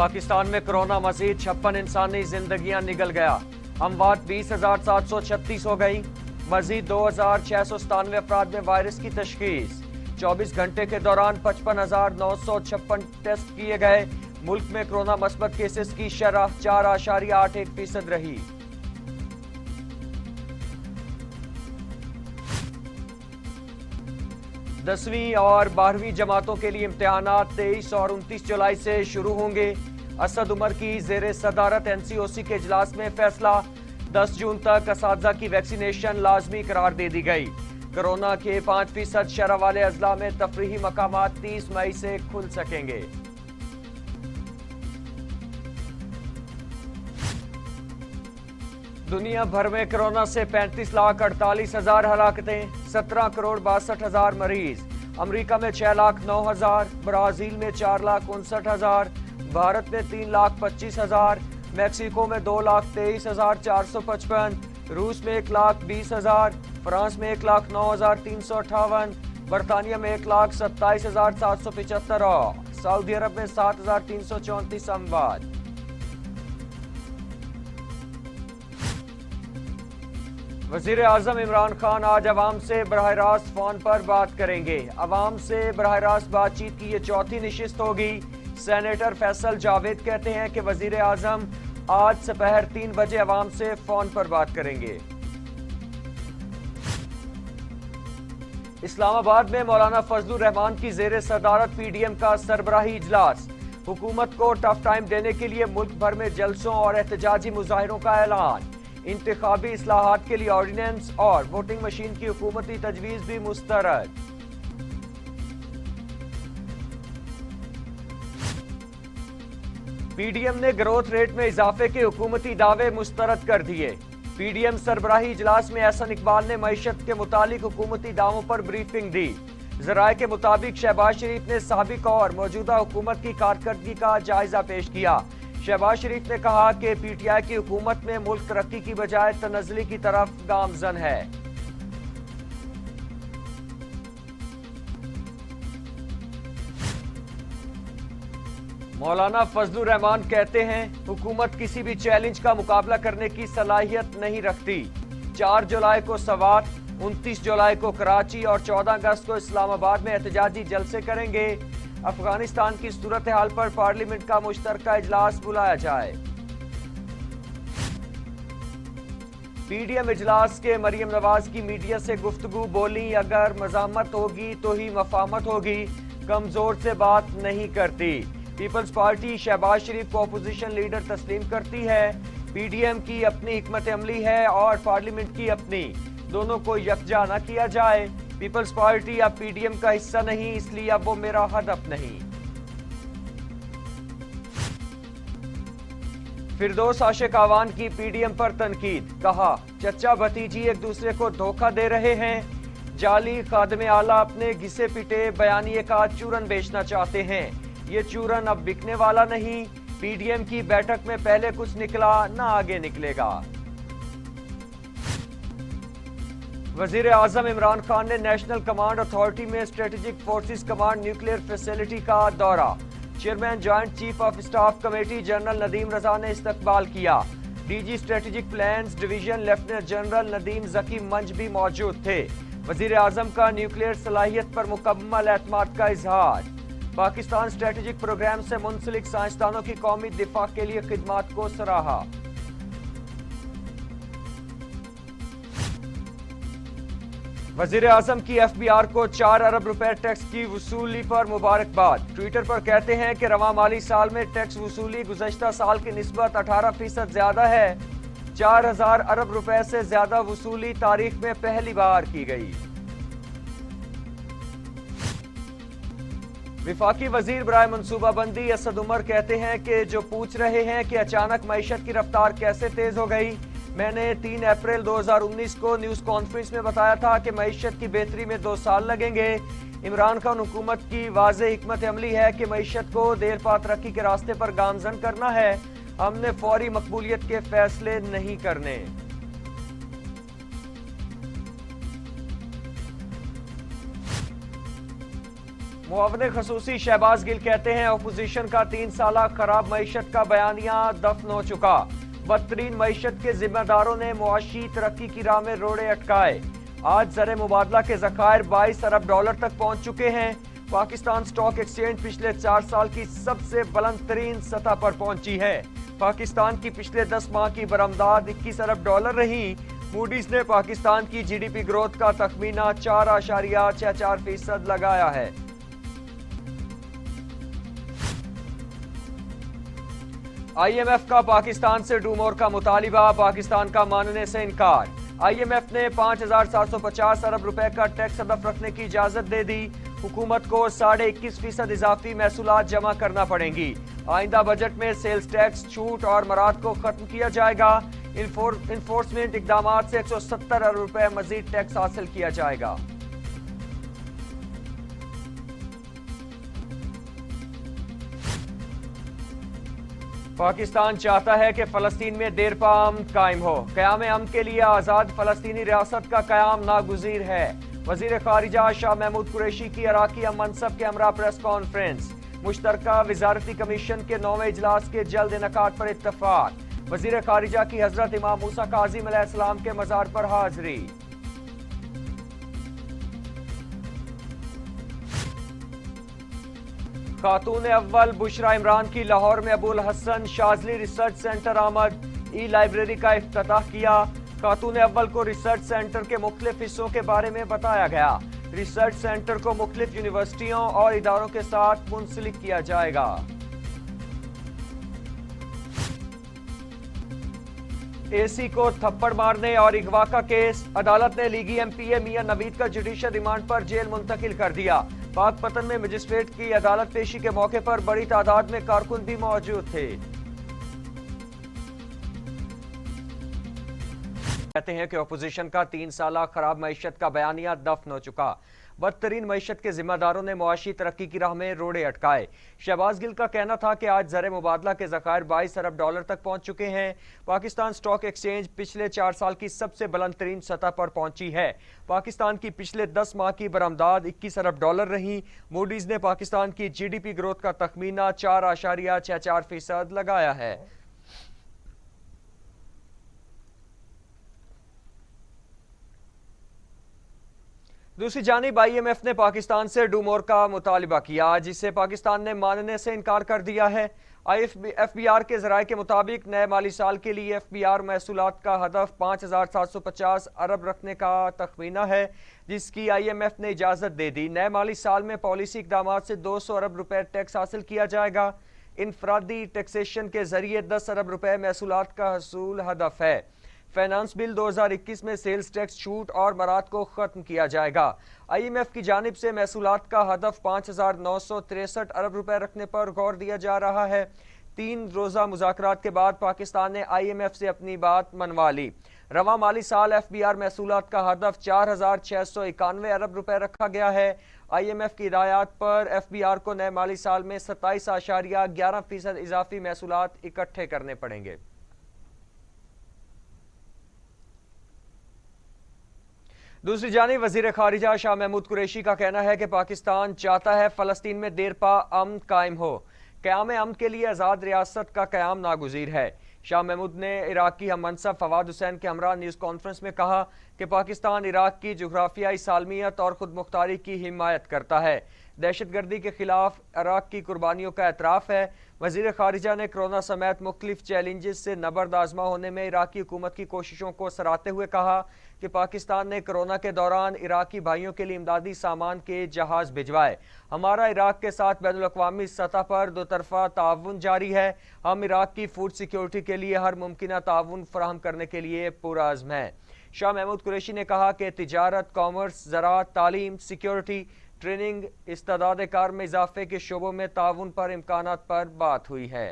पाकिस्तान में कोरोना मजीद 56 इंसानी जिंदगियां निगल गया। अमवात 20,736 हो गई। मजीद 2,697 अफराद में वायरस की तशखीस। 24 घंटे के दौरान 55,956 टेस्ट किए गए। मुल्क में कोरोना मस्बत केसेस की शरह 4.81% रही। दसवीं और 12वीं जमातों के लिए इम्तिहानात 23 और 29 जुलाई से शुरू होंगे। असद उमर की ज़ेरे सदारत एनसीओसी के इजलास में फैसला। 10 जून तक असातिज़ा की वैक्सीनेशन लाजमी करार दे दी गई। कोरोना के 5% शरह वाले अजला में तफरीही मकामात 30 मई से खुल सकेंगे। दुनिया भर में कोरोना से 35,48,000 हलाकतें, 17,62,000 मरीज। अमेरिका में 6,09,000, ब्राजील में 4,59,000, भारत में 3,25,000, मैक्सिको में 2,23,455, रूस में 1,20,000, फ्रांस में 1,09,358, बरतानिया में 1,27,775 और सऊदी अरब में 7,334 अमवात। वज़ीर आज़म इमरान खान आज अवाम से बराह रास्त फोन पर बात करेंगे। अवाम से बराह रास्त बातचीत की ये चौथी नशिस्त होगी। सेनेटर फैसल जावेद कहते हैं कि वज़ीर आज़म आज दोपहर 3 बजे अवाम से फोन पर बात करेंगे। इस्लामाबाद में मौलाना फजलुर रहमान की ज़ेरे सदारत पीडीएम का सरबराही इजलास। हुकूमत को टफ टाइम देने के लिए मुल्क भर में जलसों और एहतजाजी मुजाहिरों का ऐलान। इंतखाबी इस्लाहात के लिए ऑर्डिनेंस और वोटिंग मशीन की हुकूमती तजवीज़ भी मुस्तरद। पीडीएम ने ग्रोथ रेट में इजाफे के हुकूमती दावे मुस्तरद कर दिए। पीडीएम सरबराही इजलास में एहसन इकबाल ने मईशत के मुतालिक हुकूमती दावों पर ब्रीफिंग दी। ज़राए के मुताबिक शहबाज शरीफ ने साबिक और मौजूदा हुकूमत की कारकर्दगी का जायजा पेश किया। शहबाज शरीफ ने कहा कि पीटीआई की हुकूमत में मुल्क तरक्की की बजाय तनज़्ज़ुली की तरफ गामजन है। मौलाना फजलुर रहमान कहते हैं हुकूमत किसी भी चैलेंज का मुकाबला करने की सलाहियत नहीं रखती। 4 जुलाई को सवात, 29 जुलाई को कराची और 14 अगस्त को इस्लामाबाद में एहतजाजी जलसे करेंगे। अफगानिस्तान की सूरत हाल पर पार्लियामेंट का मुश्तरका इजलास बुलाया जाए। पीडीएम इजलास के मरियम नवाज की मीडिया से गुफ्तगू बोली, अगर मज़ामत होगी तो ही मफाहमत होगी, कमजोर से बात नहीं करती। पीपल्स पार्टी शहबाज शरीफ को अपोजिशन लीडर तस्लीम करती है। पीडीएम की अपनी हिकमत अमली है और पार्लियामेंट की अपनी, दोनों को यकजा न किया जाए। पीपल्स पार्टी अब पीडीएम का हिस्सा नहीं, इसलिए अब वो मेरा हदफ नहीं। फिरदौस आशिक आवान की पीडीएम पर तनकीद, कहा चचा भतीजी एक दूसरे को धोखा दे रहे हैं। जाली खादमे आला अपने घिसे पिटे बयानिए का चूरन बेचना चाहते हैं। ये चूरन अब बिकने वाला नहीं। पीडीएम की बैठक में पहले कुछ निकला, ना आगे निकलेगा। वज़ीर आज़म इमरान खान ने नेशनल कमांड अथॉरिटी में strategic forces command nuclear facility का दौरा। Chairman joint chief of staff committee general Nadeem Raza ने इस्तकबाल किया। DG strategic plans division lieutenant general Nadeem Zaki Manj भी मौजूद थे। वज़ीर आज़म का न्यूक्लियर सलाहियत पर मुकम्मल एतमाद का इजहार। पाकिस्तान स्ट्रेटेजिक प्रोग्राम से मुंसलिक साइंसदानों की कौमी दिफा के लिए खिदमात को सराहा। वज़ीर आज़म की एफबीआर को 4 अरब रुपए टैक्स की वसूली पर मुबारकबाद। ट्विटर पर कहते हैं कि रवां माली साल में टैक्स वसूली गुज़श्ता साल की निस्बत 18% ज्यादा है। 4,000 अरब रुपए से ज्यादा वसूली तारीख में पहली बार की गई। विफाकी वजीर बराए मनसूबाबंदी असद उमर कहते हैं कि जो पूछ रहे हैं कि अचानक मईशत की रफ्तार कैसे तेज हो गई, मैंने 3 अप्रैल 2019 को न्यूज़ कॉन्फ्रेंस में बताया था कि मईशत की बेहतरी में 2 साल लगेंगे। इमरान खान हुकूमत की वाज़ेह हिकमत अमली है कि मईशत को देर पा तरक्की के रास्ते पर गामजन करना है। हमने फौरी मकबूलियत के फैसले नहीं करने। मुआवने खसूसी शहबाज गिल कहते हैं अपोजिशन का 3 साला खराब मईशत का बयानिया दफन हो चुका। बदतरीन मईशत के जिम्मेदारों ने मुआशी तरक्की की राह में रोड़े अटकाए। आज ज़र मुबादला के ज़खायर 22 अरब डॉलर तक पहुंच चुके हैं। पाकिस्तान स्टॉक एक्सचेंज पिछले 4 साल की सबसे बुलंद तरीन सतह पर पहुंची है। पाकिस्तान की पिछले 10 माह की बरामदात 21 अरब डॉलर रही। मूडीज ने पाकिस्तान की जीडीपी ग्रोथ का तखमीना 4.64% लगाया है। IMF का पाकिस्तान से डू मोर का मुतालिबा, पाकिस्तान का मानने से इनकार। IMF ने 5,750 अरब रुपए का टैक्स हदफ रखने की इजाजत दे दी। हुकूमत को 21.5% इजाफी महसूलात जमा करना पड़ेंगी। आइंदा बजट में सेल्स टैक्स छूट और मराद को खत्म किया जाएगा। इन्फोर्समेंट इकदामात से 170 अरब रुपए मजीद टैक्स हासिल किया जाएगा। पाकिस्तान चाहता है कि फलस्तीन में देरपा अमन कायम हो। क़याम अमन के लिए आज़ाद फलस्तीनी रियासत का क़याम नागुज़ीर है। वज़ीर ख़ारिजा शाह महमूद कुरैशी की इराक़ी मनसब के हमरा प्रेस कॉन्फ्रेंस। मुश्तरका वज़ारती कमीशन के 9वें इजलास के जल्द इनकाद पर इत्तफ़ाक़। वज़ीर ख़ारिजा की हज़रत इमाम मूसा काज़िम अलैहिस्सलाम के मज़ार पर हाज़री। खातून अव्वल बुशरा इमरान की लाहौर में अबुल हसन शाजली रिसर्च सेंटर आमद। ई लाइब्रेरी का इफ्तिताह किया। खातून अव्वल को रिसर्च सेंटर के मुख्तलिफ हिस्सों के बारे में बताया गया। रिसर्च सेंटर को मुख्तलिफ यूनिवर्सिटियों और इदारों के साथ मुंसलिक किया जाएगा। एसी को थप्पड़ मारने और अगवा का केस, अदालत ने लीगी MPA मियां नवीद का जुडिशल रिमांड पर जेल मुंतकिल कर दिया। पाकपतन में मजिस्ट्रेट की अदालत पेशी के मौके पर बड़ी तादाद में कारकुन भी मौजूद थे। कहते हैं कि अपोजिशन का 3 साला खराब मईशत का बयानिया दफन हो चुका। बदतरीन मईशत के जिम्मेदारों ने मुआशी तरक्की की राह में रोड़े अटकाए। शहबाज गिल का कहना था कि आज ज़र मुबादला के ज़खायर 22 अरब डॉलर तक पहुंच चुके हैं। पाकिस्तान स्टॉक एक्सचेंज पिछले 4 साल की सबसे बुलंद तरीन सतह पर पहुंची है। पाकिस्तान की पिछले 10 माह की बरामदात 21 अरब डॉलर रही। मूडीज ने पाकिस्तान की GDP ग्रोथ का तखमीना 4.64% लगाया है। दूसरी जानिब IMF ने पाकिस्तान से डू मोर का मुतालिबा किया, जिसे पाकिस्तान ने मानने से इनकार कर दिया है। FBR के ज़राए के मुताबिक नए माली साल के लिए FBR महसूलात का हदफ 5,750 अरब रखने का तखमीना है, जिसकी IMF ने इजाज़त दे दी। नए माली साल में पॉलिसी इक़दामात से 200 अरब रुपए टैक्स हासिल किया जाएगा। इनफरादी टैक्सेशन के जरिए 10 अरब रुपए महसूलात का हसूल हदफ है। फाइनेंस बिल 2021 में सेल्स टैक्स छूट और मराद को खत्म किया जाएगा। IMF की जानिब से महसूलात का हदफ 5,963 अरब रुपए रखने पर गौर दिया जा रहा है। 3 रोज़ा मुज़ाकरात के बाद पाकिस्तान ने IMF से अपनी बात मनवा ली। रवा माली साल FBR महसूलात का हदफ 4,691 अरब रुपए रखा गया है। IMF की हिदायत पर FBR को नए माली साल में 27.11% इजाफी महसूलात इकट्ठे करने पड़ेंगे। दूसरी जानिब वज़ीर ख़ारिजा शाह महमूद कुरैशी का कहना है कि पाकिस्तान चाहता है फ़लस्तीन में देरपा अमन कायम हो। क़याम अमन के लिए आज़ाद रियासत का क़याम नागुज़ीर है। शाह महमूद ने इराक़ी हम मनसब फवाद हुसैन के हमरा न्यूज़ कॉन्फ्रेंस में कहा कि पाकिस्तान इराक़ की जुग़राफ़ियाई सालमियत और ख़ुद मुख्तारी की हिमायत करता है। दहशतगर्दी के खिलाफ इराक़ की कुर्बानियों का एतराफ़ है। वज़ीर ख़ारिजा ने कोरोना समेत मुख्तलिफ चैलेंजेस से नबर्द आज़मा होने में इराक़ी हुकूमत की कोशिशों को सराहते हुए कहा कि पाकिस्तान ने कोरोना के दौरान इराक़ी भाइयों के लिए इमदादी सामान के जहाज़ भिजवाए। हमारा इराक़ के साथ बैनुल अक़वामी सतह पर दो तरफ़ा ताउन जारी है। हम इराक़ की फूड सिक्योरिटी के लिए हर मुमकिन ताउन फराहम करने के लिए पुरअज़्म हैं। शाह महमूद कुरैशी ने कहा कि तिजारत, कॉमर्स, ज़राअत, तालीम, सिक्योरिटी, ट्रेनिंग, इस्तादाद कार में इजाफे के शोबों में ताउन पर इम्कानात पर बात हुई है।